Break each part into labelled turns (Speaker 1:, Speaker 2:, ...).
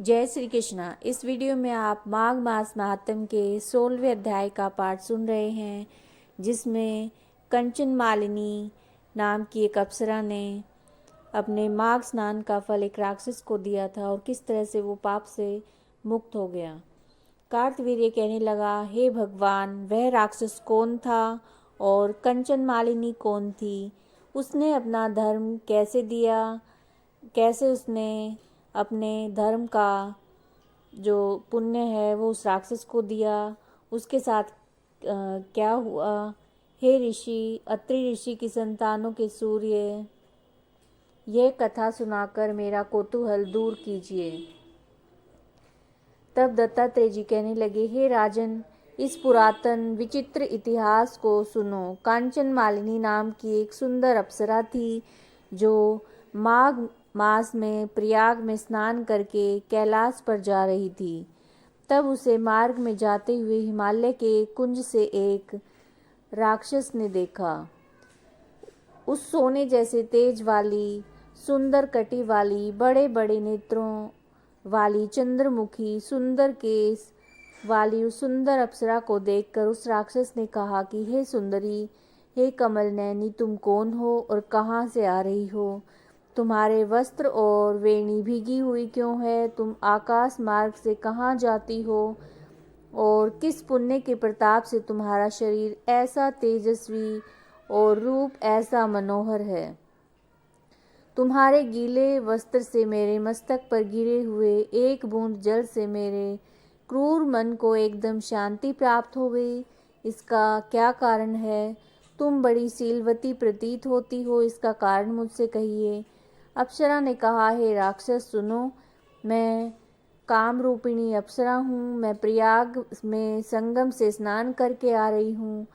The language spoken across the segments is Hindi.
Speaker 1: जय श्री कृष्णा। इस वीडियो में आप माघ मास महात्म के 16वें अध्याय का पाठ सुन रहे हैं, जिसमें कंचन मालिनी नाम की एक अप्सरा ने अपने माघ स्नान का फल एक राक्षस को दिया था और किस तरह से वो पाप से मुक्त हो गया। कार्तवीर्य कहने लगा, हे भगवान, वह राक्षस कौन था और कंचन मालिनी कौन थी? उसने अपना धर्म कैसे दिया? कैसे उसने अपने धर्म का जो पुण्य है वो उस राक्षस को दिया? उसके साथ क्या हुआ? हे ऋषि, अत्रि ऋषि की संतानों के सूर्य, यह कथा सुनाकर मेरा कौतूहल दूर कीजिए। तब दत्तात्रेय जी कहने लगे, हे राजन, इस पुरातन विचित्र इतिहास को सुनो। कांचन मालिनी नाम की एक सुंदर अप्सरा थी जो माघ मास में प्रयाग में स्नान करके कैलाश पर जा रही थी। तब उसे मार्ग में जाते हुए हिमालय के कुंज से एक राक्षस ने देखा। उस सोने जैसे तेज वाली, सुंदर कटी वाली, बड़े बड़े नेत्रों वाली, चंद्रमुखी, सुंदर केस वाली उस सुंदर अप्सरा को देखकर उस राक्षस ने कहा कि हे सुंदरी, हे कमल नैनी, तुम कौन हो और कहाँ से आ रही हो? तुम्हारे वस्त्र और वेणी भीगी हुई क्यों है? तुम आकाश मार्ग से कहाँ जाती हो और किस पुण्य के प्रताप से तुम्हारा शरीर ऐसा तेजस्वी और रूप ऐसा मनोहर है? तुम्हारे गीले वस्त्र से मेरे मस्तक पर गिरे हुए एक बूंद जल से मेरे क्रूर मन को एकदम शांति प्राप्त हो गई। इसका क्या कारण है? तुम बड़ी शीलवती प्रतीत होती हो, इसका कारण मुझसे कहिए। अप्सरा ने कहा, हे राक्षस, सुनो, मैं काम रूपिणी अप्सरा हूँ। मैं प्रयाग में संगम से स्नान करके आ रही हूँ।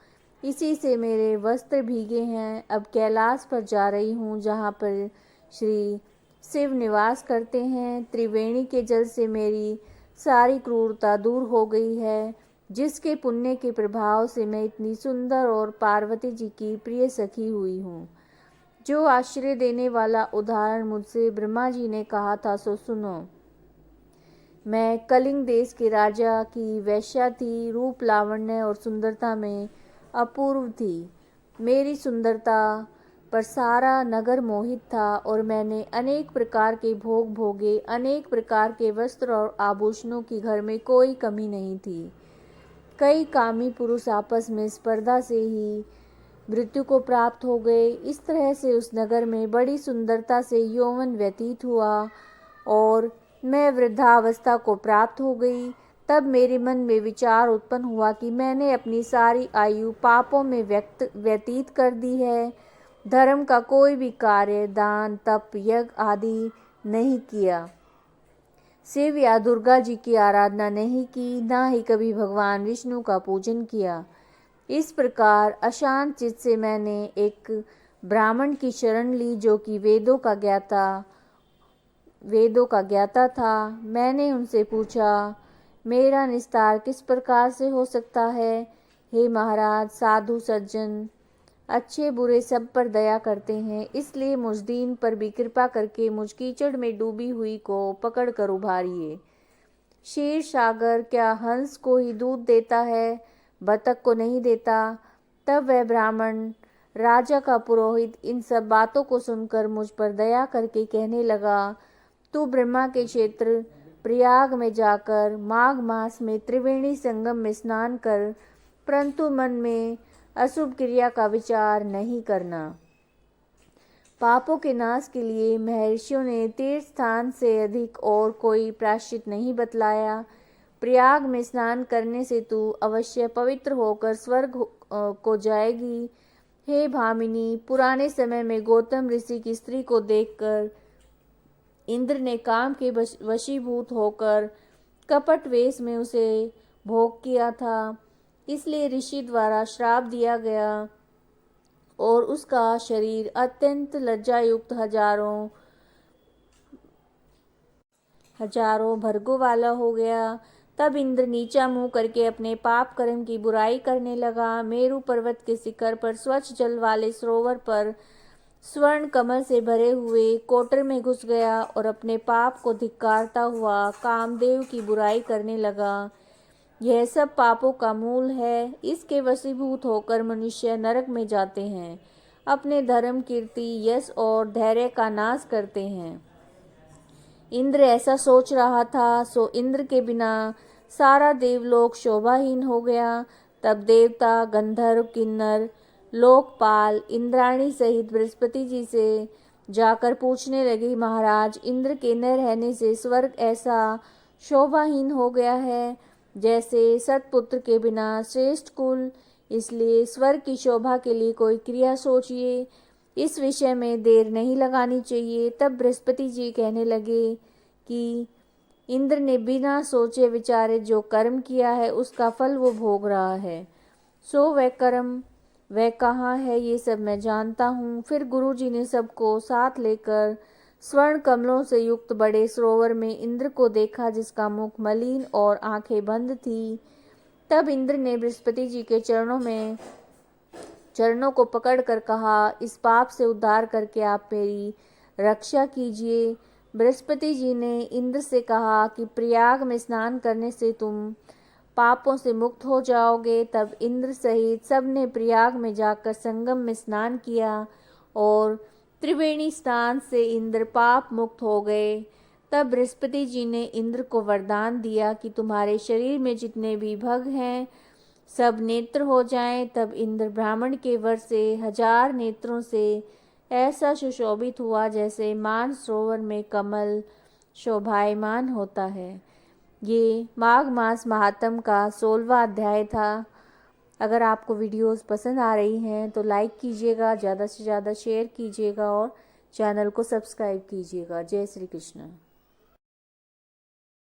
Speaker 1: इसी से मेरे वस्त्र भीगे हैं। अब कैलाश पर जा रही हूँ, जहाँ पर श्री शिव निवास करते हैं। त्रिवेणी के जल से मेरी सारी क्रूरता दूर हो गई है, जिसके पुण्य के प्रभाव से मैं इतनी सुंदर और पार्वती जी की प्रिय सखी हुई हूँ। जो आश्चर्य देने वाला उदाहरण मुझसे ब्रह्मा जी ने कहा था, सो सुनो। मैं कलिंग देश के राजा की वैश्या थी। रूप, लावण्य और सुंदरता में अपूर्व थी। मेरी सुंदरता पर सारा नगर मोहित था और मैंने अनेक प्रकार के भोग भोगे। अनेक प्रकार के वस्त्र और आभूषणों की घर में कोई कमी नहीं थी। कई कामी पुरुष आपस में स्पर्धा से ही मृत्यु को प्राप्त हो गए। इस तरह से उस नगर में बड़ी सुंदरता से यौवन व्यतीत हुआ और मैं वृद्धावस्था को प्राप्त हो गई। तब मेरे मन में विचार उत्पन्न हुआ कि मैंने अपनी सारी आयु पापों में व्यतीत कर दी है। धर्म का कोई भी कार्य, दान, तप, यज्ञ आदि नहीं किया। शिव या दुर्गा जी की आराधना नहीं की, ना ही कभी भगवान विष्णु का पूजन किया। इस प्रकार अशांत चित्त से मैंने एक ब्राह्मण की शरण ली, जो कि वेदों का ज्ञाता था। मैंने उनसे पूछा, मेरा निस्तार किस प्रकार से हो सकता है? हे महाराज, साधु सज्जन अच्छे बुरे सब पर दया करते हैं, इसलिए मुझ दीन पर भी कृपा करके मुझ कीचड़ में डूबी हुई को पकड़ कर उभारिए। क्षीर सागर क्या हंस को ही दूध देता है, बतख को नहीं देता? तब वह ब्राह्मण, राजा का पुरोहित, इन सब बातों को सुनकर मुझ पर दया करके कहने लगा, तू ब्रह्मा के क्षेत्र प्रयाग में जाकर माघ मास में त्रिवेणी संगम में स्नान कर, परंतु मन में अशुभ क्रिया का विचार नहीं करना। पापों के नाश के लिए महर्षियों ने तीर्थ स्थान से अधिक और कोई प्रायश्चित नहीं बतलाया। प्रयाग में स्नान करने से तू अवश्य पवित्र होकर स्वर्ग को जाएगी। हे भामिनी, पुराने समय में गौतम ऋषि की स्त्री को देखकर इंद्र ने काम के वशीभूत होकर कपट वेश में उसे भोग किया था। इसलिए ऋषि द्वारा श्राप दिया गया और उसका शरीर अत्यंत लज्जायुक्त हजारों भर्गों वाला हो गया। तब इंद्र नीचा मुंह करके अपने पाप कर्म की बुराई करने लगा। मेरु पर्वत के शिखर पर स्वच्छ जल वाले सरोवर पर स्वर्ण कमल से भरे हुए कोटर में घुस गया और अपने पाप को धिक्कारता हुआ कामदेव की बुराई करने लगा। यह सब पापों का मूल है। इसके वशीभूत होकर मनुष्य नरक में जाते हैं, अपने धर्म, कीर्ति, यश और धैर्य का नाश करते हैं। इंद्र ऐसा सोच रहा था, सो इंद्र के बिना सारा देवलोक शोभाहीन हो गया। तब देवता, गंधर्व, किन्नर, लोकपाल इंद्राणी सहित बृहस्पति जी से जाकर पूछने लगे, महाराज, इंद्र के न रहने से स्वर्ग ऐसा शोभाहीन हो गया है जैसे सतपुत्र के बिना श्रेष्ठ कुल। इसलिए स्वर्ग की शोभा के लिए कोई क्रिया सोचिए, इस विषय में देर नहीं लगानी चाहिए। तब बृहस्पति जी कहने लगे कि इंद्र ने बिना सोचे विचारे जो कर्म किया है उसका फल वो भोग रहा है। सो वह कर्म वह कहाँ है ये सब मैं जानता हूँ। फिर गुरुजी ने सबको साथ लेकर स्वर्ण कमलों से युक्त बड़े सरोवर में इंद्र को देखा, जिसका मुख मलिन और आंखें बंद थी। तब इंद्र ने बृहस्पति जी के चरणों को पकड़कर कहा, इस पाप से उद्धार करके आप मेरी रक्षा कीजिए। बृहस्पति जी ने इंद्र से कहा कि प्रयाग में स्नान करने से तुम पापों से मुक्त हो जाओगे। तब इंद्र सहित सबने प्रयाग में जाकर संगम में स्नान किया और त्रिवेणी स्नान से इंद्र पाप मुक्त हो गए। तब बृहस्पति जी ने इंद्र को वरदान दिया कि तुम्हारे शरीर में जितने भी भग हैं सब नेत्र हो जाएं। तब इंद्र ब्राह्मण के वर से 1000 नेत्रों से ऐसा सुशोभित हुआ जैसे मान सरोवर में कमल शोभायमान होता है। ये माघ मास महात्म का 16वां अध्याय था। अगर आपको वीडियोस पसंद आ रही हैं तो लाइक कीजिएगा, ज़्यादा से ज़्यादा शेयर कीजिएगा और चैनल को सब्सक्राइब कीजिएगा। जय श्री कृष्ण।